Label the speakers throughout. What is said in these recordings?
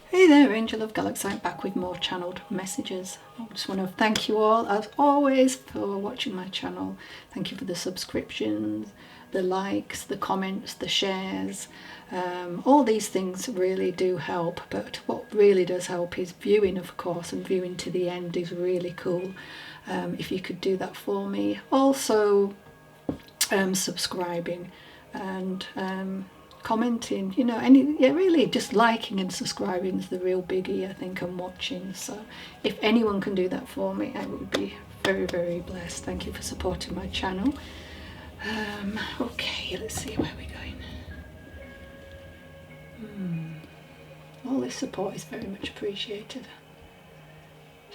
Speaker 1: Hey there, Angel of Galaxy, back with more channeled messages. I just want to thank you all, as always, for watching my channel. Thank you for the subscriptions, the likes, the comments, the shares. All these things really do help, but what really does help is viewing, of course, and viewing to the end is really cool. If you could do that for me. Also, subscribing and commenting, really just liking and subscribing is the real biggie, I think, and watching. So if anyone can do that for me, I would be very, very blessed. Thank you for supporting my channel. Okay, let's see where we're going. All this support is very much appreciated.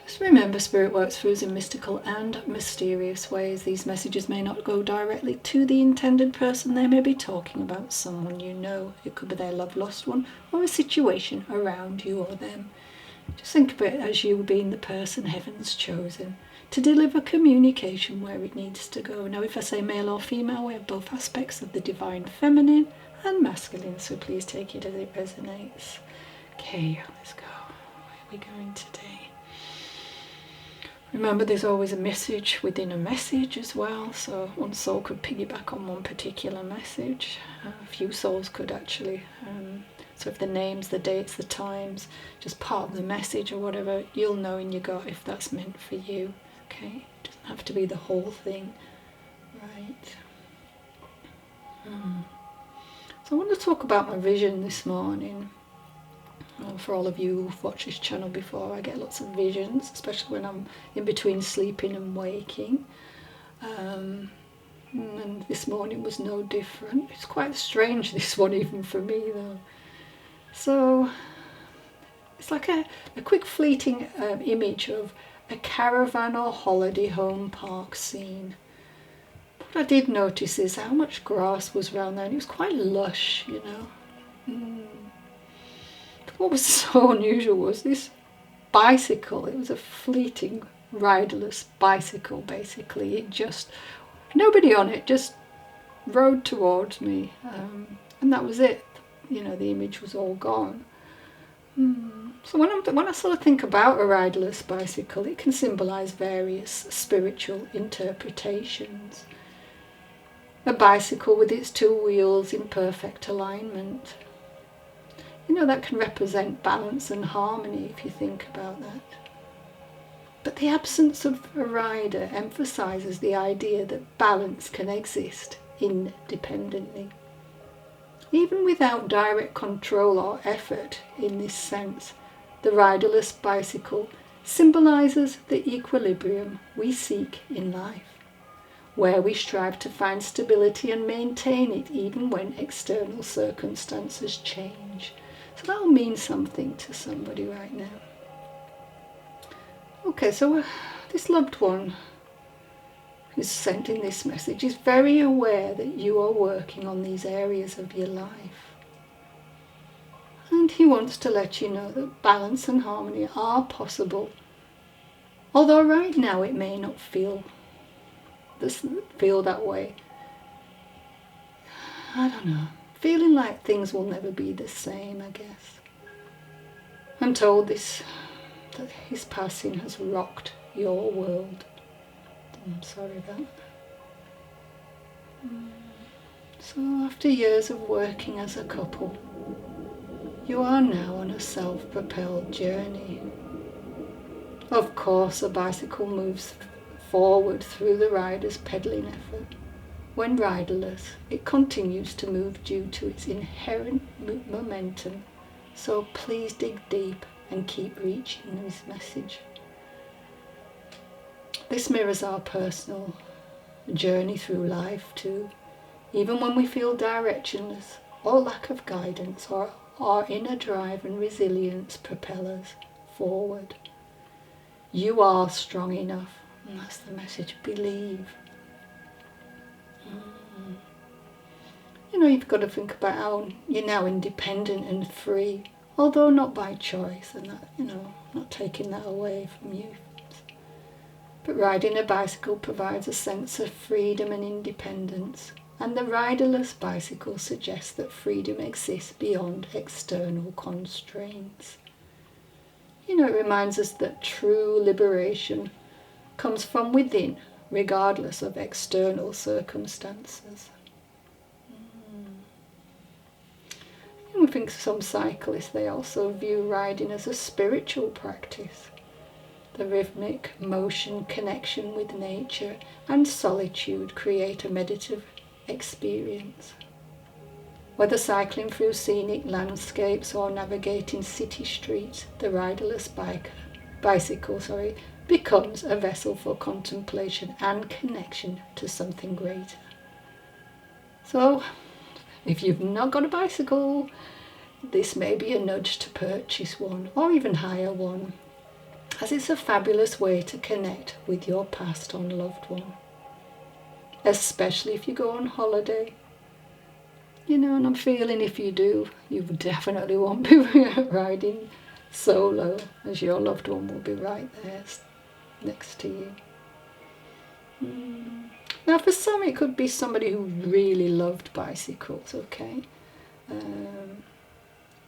Speaker 1: Just remember, Spirit works through us in mystical and mysterious ways. These messages may not go directly to the intended person. They may be talking about someone you know. It could be their loved lost one or a situation around you or them. Just think of it as you being the person heaven's chosen to deliver communication where it needs to go. Now, if I say male or female, we have both aspects of the divine feminine and masculine, so please take it as it resonates. Okay, let's go. Where are we going today? Remember, there's always a message within a message as well, so one soul could piggyback on one particular message. A few souls could actually. So if the names, the dates, the times, just part of the message or whatever, you'll know in your gut if that's meant for you. Okay, it doesn't have to be the whole thing. Right. So I want to talk about my vision this morning. For all of you who've watched this channel before, I get lots of visions, especially when I'm in between sleeping and waking. And this morning was no different. It's quite strange, this one, even for me, though. So it's like a quick fleeting image of a caravan or holiday home park scene. What I did notice is how much grass was around there, and it was quite lush, you know. What was so unusual was this bicycle. It was a fleeting, riderless bicycle, basically. It just, nobody on it, just rode towards me. And that was it. You know, the image was all gone. So when I sort of think about a riderless bicycle, it can symbolise various spiritual interpretations. A bicycle with its two wheels in perfect alignment. You know, that can represent balance and harmony if you think about that. But the absence of a rider emphasises the idea that balance can exist independently. Even without direct control or effort in this sense, the riderless bicycle symbolises the equilibrium we seek in life, where we strive to find stability and maintain it even when external circumstances change. So that'll mean something to somebody right now. Okay, so this loved one who's sending this message is very aware that you are working on these areas of your life. And he wants to let you know that balance and harmony are possible. Although right now it may not feel that way. I don't know. Feeling like things will never be the same, I guess. I'm told that his passing has rocked your world. I'm sorry about that. So after years of working as a couple, you are now on a self-propelled journey. Of course, a bicycle moves forward through the rider's pedaling effort. When riderless, it continues to move due to its inherent momentum. So please dig deep and keep reaching this message. This mirrors our personal journey through life too. Even when we feel directionless or lack of guidance, or our inner drive and resilience propel us forward. You are strong enough, and that's the message. Believe. You know, you've got to think about how you're now independent and free, although not by choice, and that, you know, not taking that away from you. But riding a bicycle provides a sense of freedom and independence, and the riderless bicycle suggests that freedom exists beyond external constraints. You know, it reminds us that true liberation comes from within, regardless of external circumstances. And I think some cyclists, they also view riding as a spiritual practice. The rhythmic motion, connection with nature and solitude create a meditative experience. Whether cycling through scenic landscapes or navigating city streets, the riderless bicycle becomes a vessel for contemplation and connection to something greater. So, if you've not got a bicycle, this may be a nudge to purchase one or even hire one, as it's a fabulous way to connect with your passed on loved one, especially if you go on holiday. You know, and I'm feeling if you do, you definitely won't be riding solo, as your loved one will be right there next to you. Now, for some, it could be somebody who really loved bicycles, okay?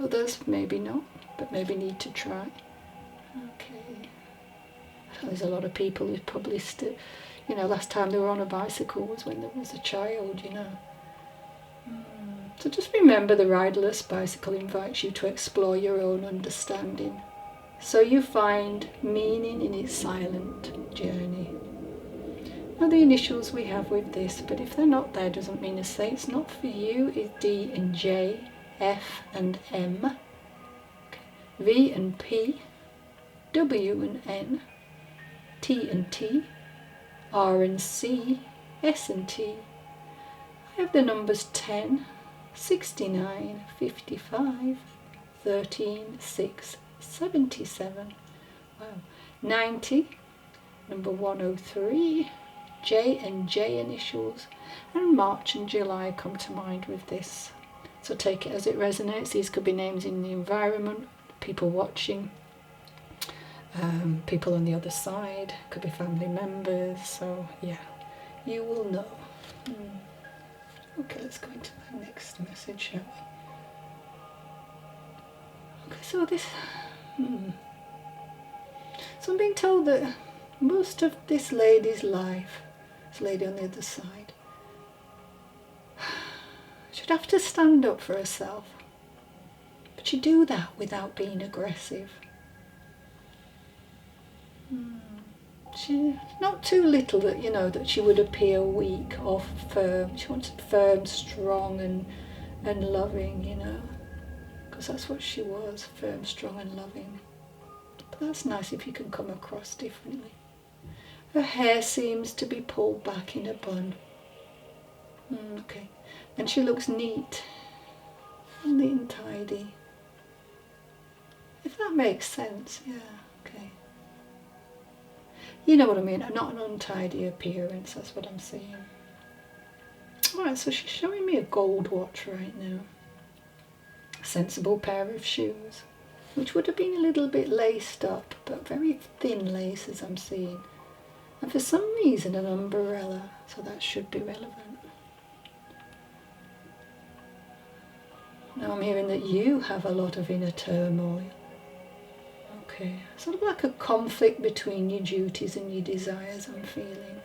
Speaker 1: Others, maybe not, but maybe need to try. Okay. There's a lot of people who probably still, you know, last time they were on a bicycle was when there was a child, you know. So just remember, the riderless bicycle invites you to explore your own understanding, so you find meaning in its silent journey. Now, the initials we have with this, but if they're not there, doesn't mean to say it's not for you. It's D and J, F and M, V and P, W and N, T and T, R and C, S and T. I have the numbers 10, 69, 55, 13, 6, 77, wow, 90, number 103, J and J initials, and March and July come to mind with this. So take it as it resonates. These could be names in the environment, people watching, people on the other side, could be family members, so yeah, you will know. Okay, let's go into the next message, shall we? Okay, so this... So I'm being told that most of this lady's life, this lady on the other side, she'd have to stand up for herself. But she'd do that without being aggressive. She's not too little that, you know, that she would appear weak or firm. She wanted firm, strong and loving, you know, because that's what she was, firm, strong and loving. But that's nice if you can come across differently. Her hair seems to be pulled back in a bun. Okay. And she looks neat and tidy. If that makes sense, yeah, okay. You know what I mean, not an untidy appearance, that's what I'm seeing. Alright, so she's showing me a gold watch right now. A sensible pair of shoes, which would have been a little bit laced up, but very thin laces I'm seeing. And for some reason an umbrella, so that should be relevant. Now I'm hearing that you have a lot of inner turmoil. Okay, sort of like a conflict between your duties and your desires, I'm feeling.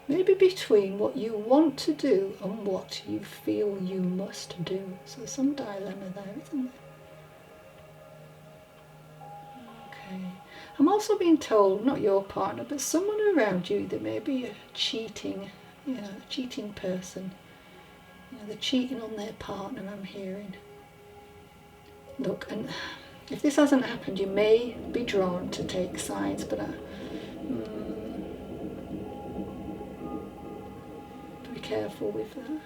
Speaker 1: Maybe between what you want to do and what you feel you must do. So there's some dilemma there, isn't there? Okay. I'm also being told, not your partner, but someone around you that may be a cheating person. You know, they're cheating on their partner, I'm hearing. Look, and if this hasn't happened, you may be drawn to take sides, but be careful with that.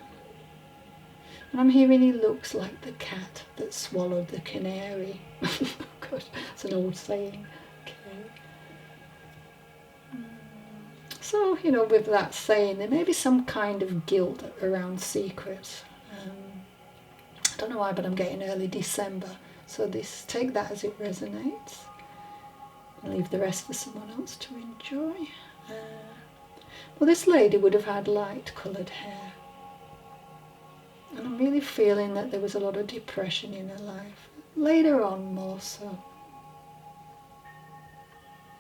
Speaker 1: And I'm hearing he looks like the cat that swallowed the canary. God, it's an old saying. Okay. So, you know, with that saying, there may be some kind of guilt around secrets. I don't know why, but I'm getting early December. So take that as it resonates. And leave the rest for someone else to enjoy. Well, this lady would have had light coloured hair. And I'm really feeling that there was a lot of depression in her life. Later on more so.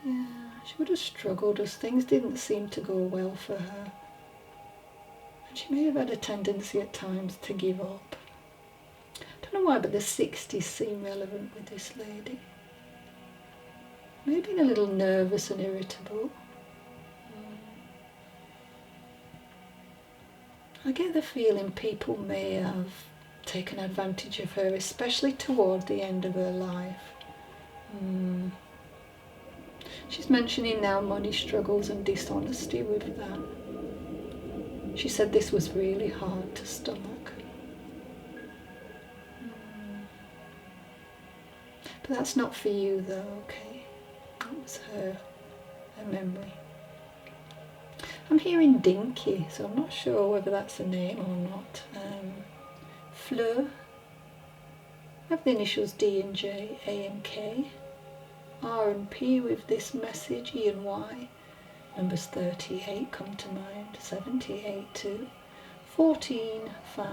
Speaker 1: Yeah, she would have struggled as things didn't seem to go well for her. And she may have had a tendency at times to give up. I don't know why, but the 60s seem relevant with this lady. Maybe a little nervous and irritable. I get the feeling people may have taken advantage of her, especially toward the end of her life. She's mentioning now money struggles and dishonesty with that. She said this was really hard to stomach. But that's not for you though, okay? That was her memory. I'm hearing Dinky, so I'm not sure whether that's a name or not. Fleur. I have the initials D and J, A and K. R and P with this message, E and Y. Numbers 38 come to mind, 78 too. 14, 5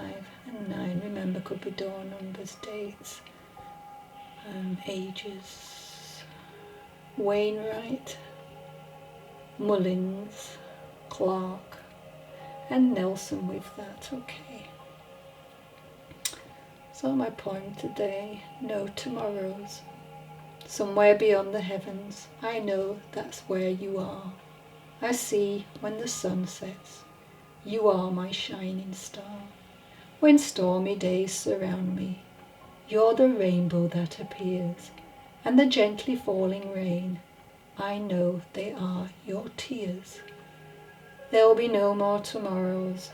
Speaker 1: and 9, remember, could be door numbers, dates, ages. Wainwright, Mullins, Clark and Nelson with that, okay. So my poem today, no tomorrows. Somewhere beyond the heavens, I know that's where you are. I see when the sun sets, you are my shining star. When stormy days surround me, you're the rainbow that appears, and the gently falling rain, I know they are your tears. There'll be no more tomorrows,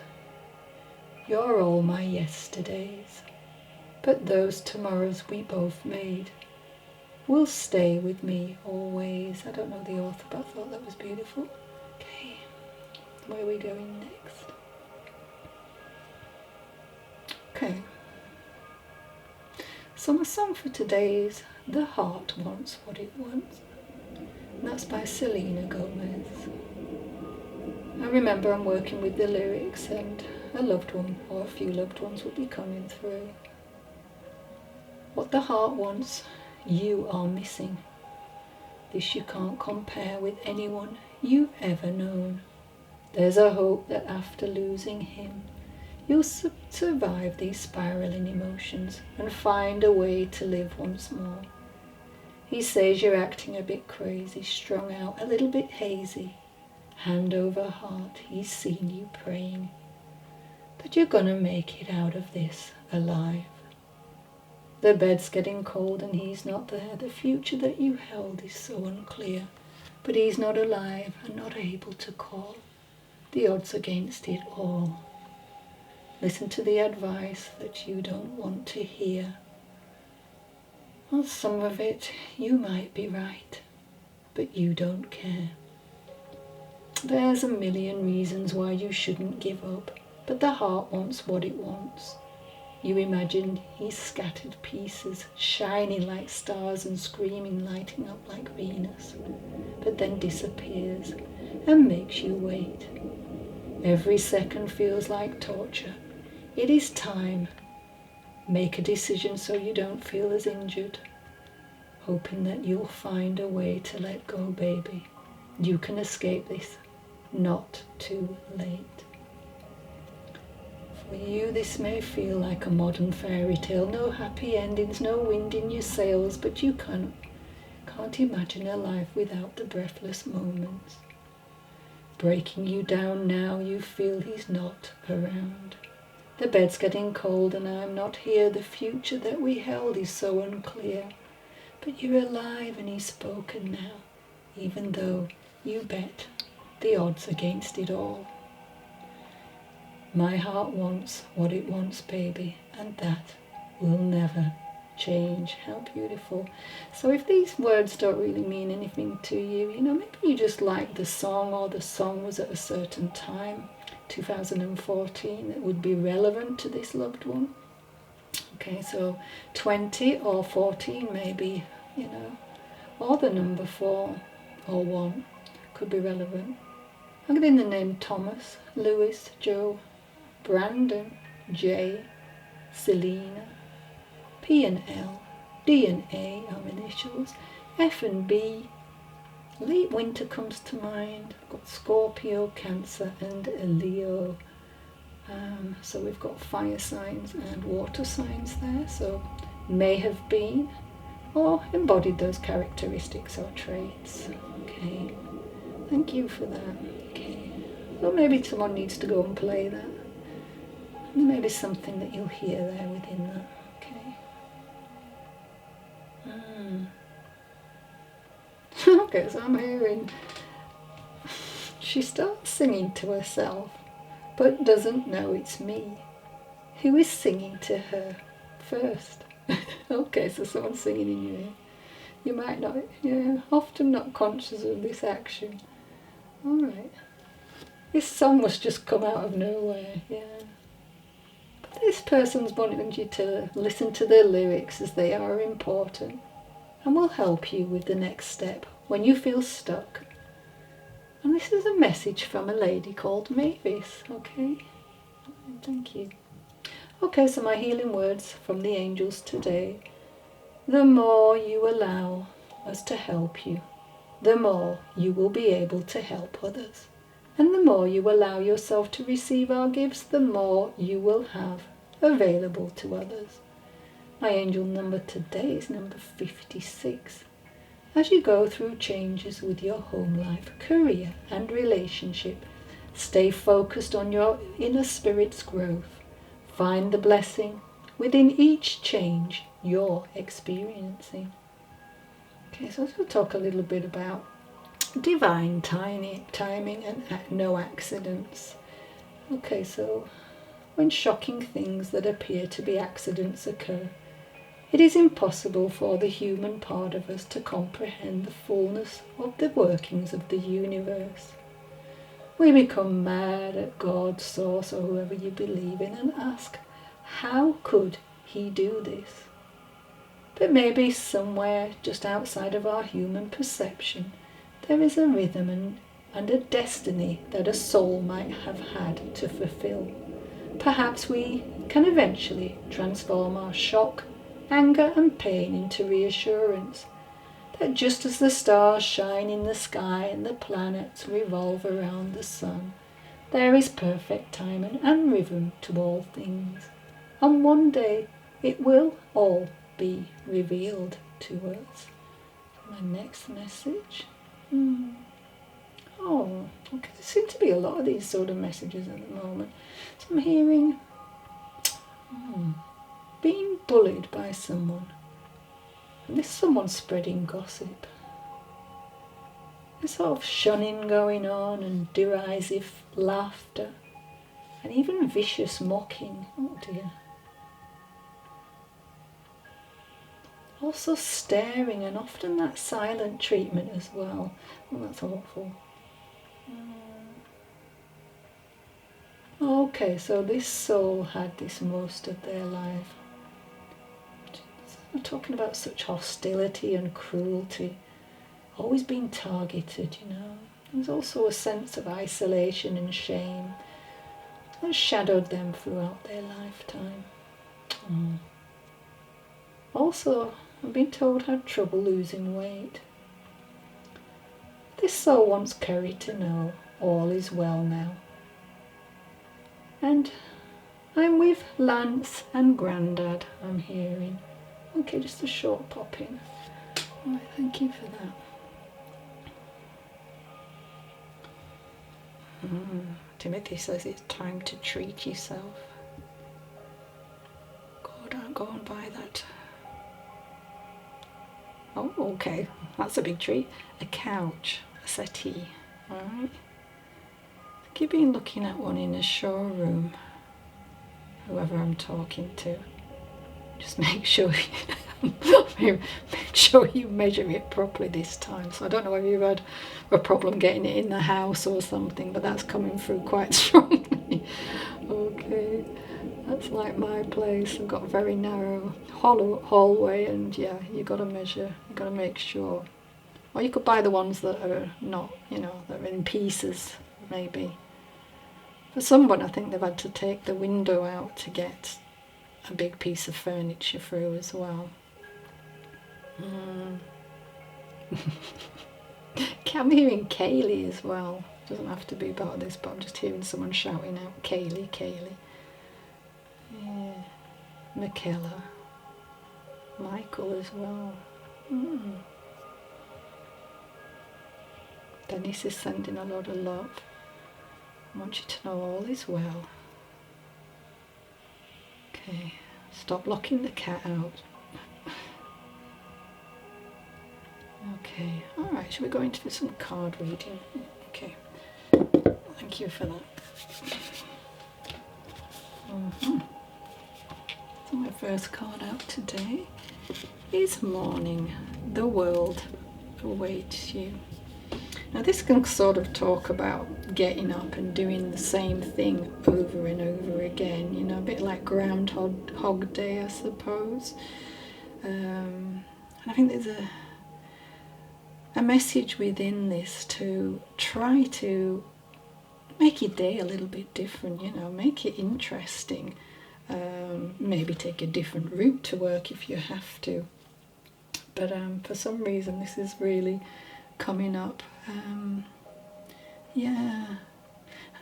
Speaker 1: you're all my yesterdays, but those tomorrows we both made will stay with me always. I don't know the author, but I thought that was beautiful. Okay, where are we going next? Okay, so my song for today is The Heart Wants What It Wants, and that's by Selena Gomez. I remember I'm working with the lyrics and a loved one or a few loved ones will be coming through. What the heart wants, you are missing. This you can't compare with anyone you've ever known. There's a hope that after losing him, you'll survive these spiraling emotions and find a way to live once more. He says you're acting a bit crazy, strung out, a little bit hazy. Hand over heart, he's seen you praying. But you're gonna make it out of this alive. The bed's getting cold and he's not there. The future that you held is so unclear. But he's not alive and not able to call. The odds against it all. Listen to the advice that you don't want to hear. Well, some of it you might be right, but you don't care. There's a million reasons why you shouldn't give up, but the heart wants what it wants. You imagine he's scattered pieces, shining like stars and screaming, lighting up like Venus, but then disappears and makes you wait. Every second feels like torture. It is time. Make a decision so you don't feel as injured, hoping that you'll find a way to let go, baby. You can escape this. Not too late. For you this may feel like a modern fairy tale, no happy endings, no wind in your sails, but you can't imagine a life without the breathless moments. Breaking you down now, you feel he's not around. The bed's getting cold and I'm not here, the future that we held is so unclear. But you're alive and he's spoken now, even though you bet the odds against it all. My heart wants what it wants, baby, and that will never change. How beautiful. So if these words don't really mean anything to you, maybe you just like the song, or the song was at a certain time, 2014, that would be relevant to this loved one. Okay, so 20 or 14 maybe, or the number 4 or 1 could be relevant. I'm getting the name Thomas, Lewis, Joe, Brandon, Jay, Selena, P and L, D and A are initials. F and B. Late winter comes to mind. I've got Scorpio, Cancer and Leo. So we've got fire signs and water signs there. So may have been or embodied those characteristics or traits. Okay, thank you for that. Okay, well, maybe someone needs to go and play that. Maybe something that you'll hear there within that. Okay. Okay, so I'm hearing she starts singing to herself but doesn't know it's me. Who is singing to her first? Okay, so someone's singing in your ear. You might not, often not conscious of this action. Alright. This song must just come out of nowhere, But this person's wanting you to listen to their lyrics as they are important and will help you with the next step when you feel stuck. And this is a message from a lady called Mavis, okay? Thank you. Okay, so my healing words from the angels today. The more you allow us to help you, the more you will be able to help others. And the more you allow yourself to receive our gifts, the more you will have available to others. My angel number today is number 56. As you go through changes with your home life, career and relationship, stay focused on your inner spirit's growth. Find the blessing within each change you're experiencing. Okay, so let's talk a little bit about divine timing and no accidents. Okay, so when shocking things that appear to be accidents occur, it is impossible for the human part of us to comprehend the fullness of the workings of the universe. We become mad at God, Source, or whoever you believe in and ask, how could he do this? But maybe somewhere just outside of our human perception, there is a rhythm and a destiny that a soul might have had to fulfill. Perhaps we can eventually transform our shock, anger and pain into reassurance that just as the stars shine in the sky and the planets revolve around the sun, there is perfect time and rhythm to all things. And one day it will all be revealed to us. My next message. Oh, okay. There seem to be a lot of these sort of messages at the moment. So I'm hearing being bullied by someone. And this someone's spreading gossip. There's sort of shunning going on and derisive laughter and even vicious mocking. Oh dear. Also staring and often that silent treatment as well. Oh, that's awful. Okay, so this soul had this most of their life. We're talking about such hostility and cruelty, always being targeted, There's also a sense of isolation and shame that shadowed them throughout their lifetime. Also, I've been told had trouble losing weight. This soul wants Kerry to know all is well now. And I'm with Lance and Grandad, I'm hearing. Okay, just a short pop in. All right, thank you for that. Timothy says it's time to treat yourself. Go and buy that. Oh, okay, that's a big treat. A couch, a settee, alright. I think you've been looking at one in a showroom, whoever I'm talking to. Just make sure you measure it properly this time. So I don't know if you've had a problem getting it in the house or something, but that's coming through quite strongly. Okay, that's like my place. I've got a very narrow hallway, and yeah, you got to measure. You got to make sure. Or you could buy the ones that are not, that are in pieces, maybe. For someone, I think they've had to take the window out to get a big piece of furniture through as well. I'm hearing Kaylee as well. Doesn't have to be about this, but I'm just hearing someone shouting out, Kaylee, Kaylee. Yeah. Michaela. Michael as well. Dennis is sending a lot of love. I want you to know all is well. Okay, stop locking the cat out. Okay, alright, shall we go into some card reading? Okay, thank you for that. So my first card out today is Morning. The world awaits you. Now this can sort of talk about getting up and doing the same thing over and over again, you know, a bit like Groundhog Day, I suppose. And I think there's a message within this to try to make your day a little bit different, you know, make it interesting. Maybe take a different route to work if you have to. But for some reason this is really coming up. Yeah,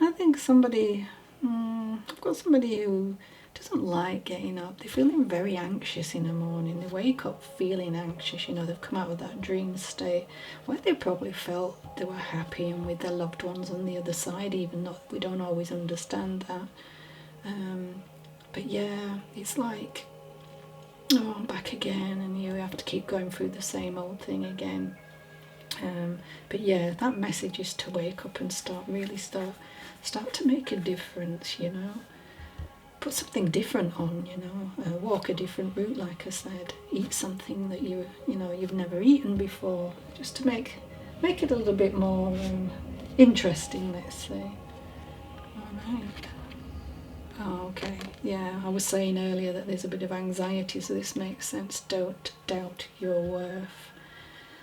Speaker 1: I think I've got somebody who doesn't like getting up. They're feeling very anxious in the morning. They wake up feeling anxious, you know, they've come out of that dream state where they probably felt they were happy and with their loved ones on the other side, even though we don't always understand that. But yeah, it's like, oh, I'm back again, and you have to keep going through the same old thing again. But yeah, that message is to wake up and start to make a difference, you know. Put something different on, you know. Walk a different route, like I said. Eat something that you've never eaten before, just to make it a little bit more interesting, let's say. All right. Oh, okay. Yeah, I was saying earlier that there's a bit of anxiety, so this makes sense. Don't doubt your worth.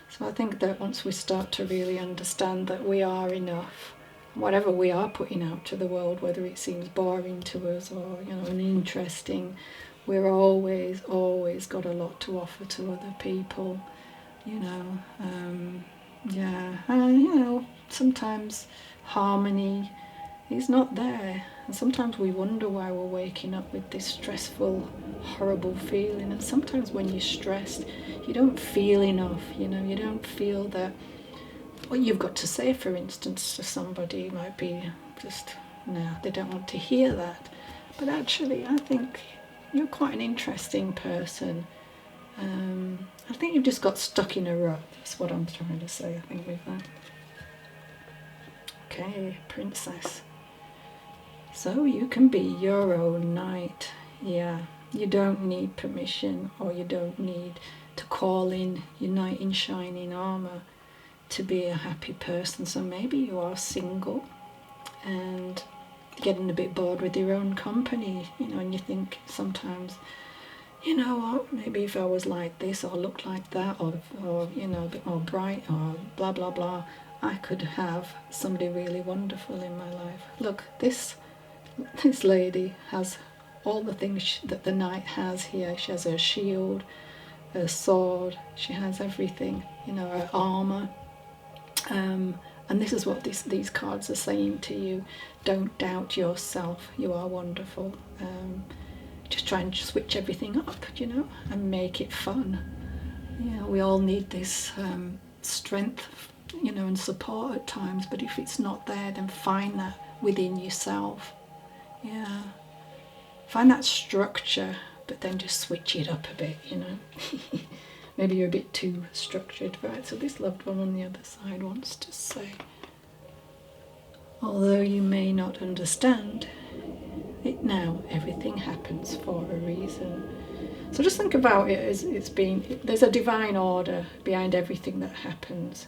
Speaker 1: So I think that once we start to really understand that we are enough, whatever we are putting out to the world, whether it seems boring to us or, you know, uninteresting, we're always got a lot to offer to other people, you know. Yeah, and you know, sometimes harmony is not there, and sometimes we wonder why we're waking up with this stressful, horrible feeling. And sometimes when you're stressed, you don't feel enough, you know, you don't feel that what you've got to say, for instance, to somebody might be just, no, they don't want to hear that. But actually, I think you're quite an interesting person. I think you've just got stuck in a rut. That's what I'm trying to say, I think, with that. Okay, Princess. So you can be your own knight. Yeah, you don't need permission, or you don't need to call in your knight in shining armour to be a happy person. So maybe you are single and getting a bit bored with your own company, you know, and you think sometimes, you know what, maybe if I was like this or looked like that, or you know, a bit more bright, or blah blah blah, I could have somebody really wonderful in my life. Look, this lady has all the things that the knight has here. She has her shield, her sword, she has everything, you know, her armour. And this is what these cards are saying to you. Don't doubt yourself. You are wonderful. Just try and switch everything up, you know, and make it fun. You know, we all need this strength, you know, and support at times. But if it's not there, then find that within yourself. Yeah, find that structure, but then just switch it up a bit, you know. Maybe you're a bit too structured. Right, so this loved one on the other side wants to say, although you may not understand it now, everything happens for a reason. So just think about it as there's a divine order behind everything that happens,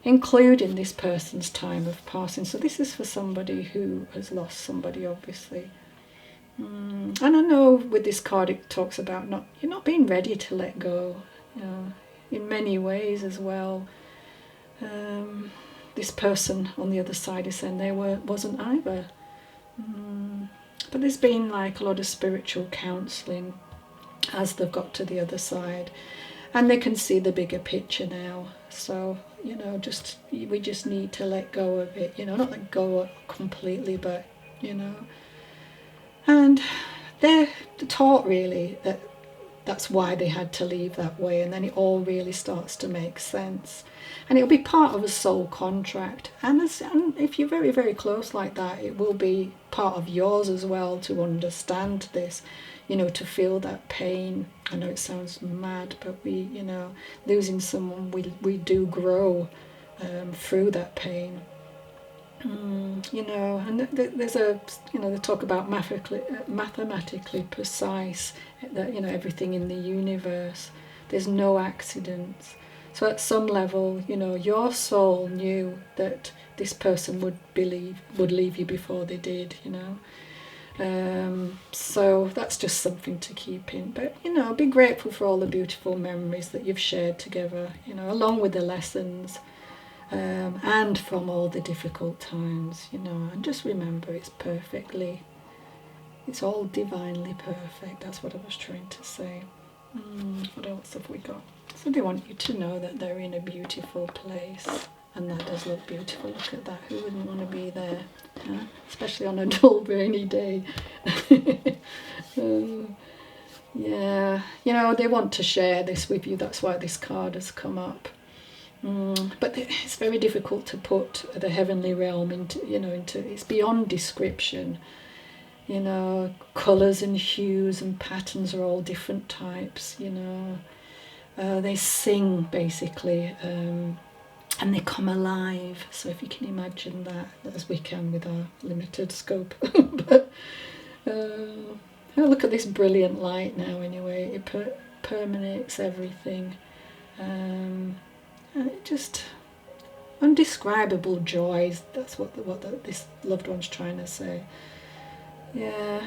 Speaker 1: including this person's time of passing. So this is for somebody who has lost somebody, obviously. And I know with this card it talks about you're not being ready to let go, you know, in many ways as well. This person on the other side is saying wasn't either. But there's been like a lot of spiritual counselling as they've got to the other side. and they can see the bigger picture now. So, you know, we just need to let go of it, you know, not let go completely, but, you know. And they're taught really that that's why they had to leave that way, and then it all really starts to make sense. And it'll be part of a soul contract. And if you're very, very close like that, it will be part of yours as well to understand this, you know, to feel that pain. I know it sounds mad, but we, you know, losing someone, we do grow through that pain. You know, and there's a, you know, they talk about mathematically precise, that, you know, everything in the universe, there's no accidents. So at some level, you know, your soul knew that this person would leave you before they did, you know. So that's just something to keep in. But, you know, be grateful for all the beautiful memories that you've shared together, you know, along with the lessons. And from all the difficult times, you know, and just remember it's all divinely perfect. That's what I was trying to say. What else have we got? So they want you to know that they're in a beautiful place, and that does look beautiful. Look at that. Who wouldn't want to be there? Huh? Especially on a dull, rainy day. Yeah, you know, they want to share this with you. That's why this card has come up. But it's very difficult to put the heavenly realm into, it's beyond description. You know, colours and hues and patterns are all different types, you know. They sing, basically, and they come alive. So if you can imagine that, as we can with our limited scope. But look at this brilliant light now, anyway. It permeates everything. And it just, undescribable joys, that's what this loved one's trying to say. Yeah,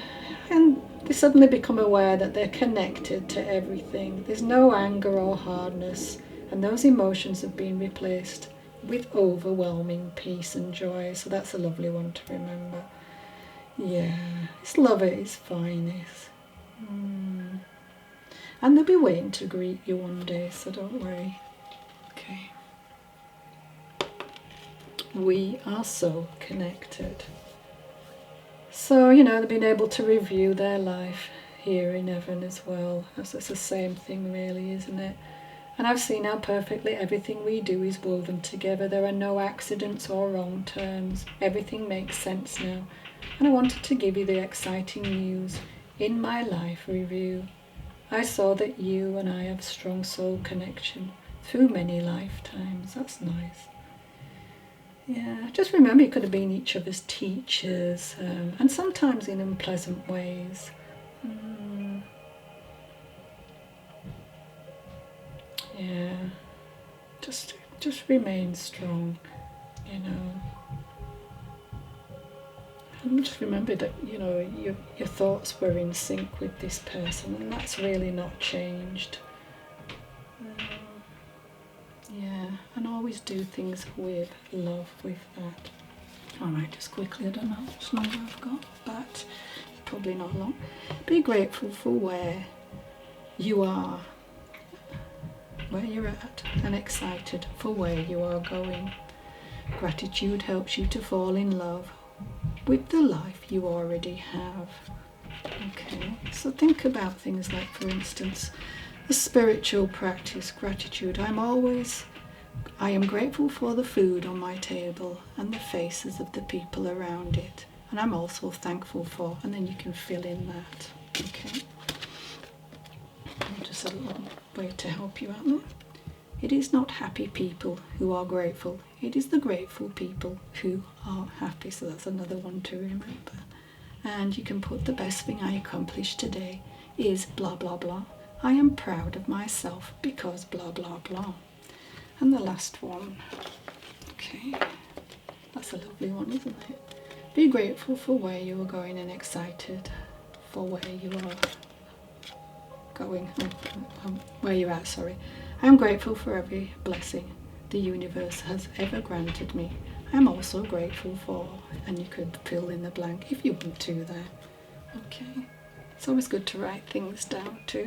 Speaker 1: and they suddenly become aware that they're connected to everything. There's no anger or hardness, and those emotions have been replaced with overwhelming peace and joy. So that's a lovely one to remember. Yeah, it's love at its finest. And they'll be waiting to greet you one day, so don't worry. Okay. We are so connected. So, you know, they've been able to review their life here in heaven as well. It's the same thing, really, isn't it? And I've seen how perfectly everything we do is woven together. There are no accidents or wrong turns. Everything makes sense now. And I wanted to give you the exciting news. In my life review, I saw that you and I have strong soul connection through many lifetimes. That's nice. Yeah, just remember you could have been each other's teachers, and sometimes in unpleasant ways. Yeah, just remain strong, you know. And just remember that, you know, your thoughts were in sync with this person, and that's really not changed. Yeah, and always do things with love with that. Alright, just quickly, I don't know how much longer I've got, but probably not long. Be grateful for where you are, where you're at, and excited for where you are going. Gratitude helps you to fall in love with the life you already have. Okay, so think about things like, for instance, the spiritual practice, gratitude. I am grateful for the food on my table and the faces of the people around it. And I'm also thankful for, and then you can fill in that. Okay. Just a little way to help you out there. It is not happy people who are grateful. It is the grateful people who are happy. So that's another one to remember. And you can put the best thing I accomplished today is blah, blah, blah. I am proud of myself because blah, blah, blah. And the last one. Okay. That's a lovely one, isn't it? Be grateful for where you are going and excited for where you are going. Where you're at, sorry. I am grateful for every blessing the universe has ever granted me. I am also grateful for, and you could fill in the blank if you want to there. Okay. It's always good to write things down too.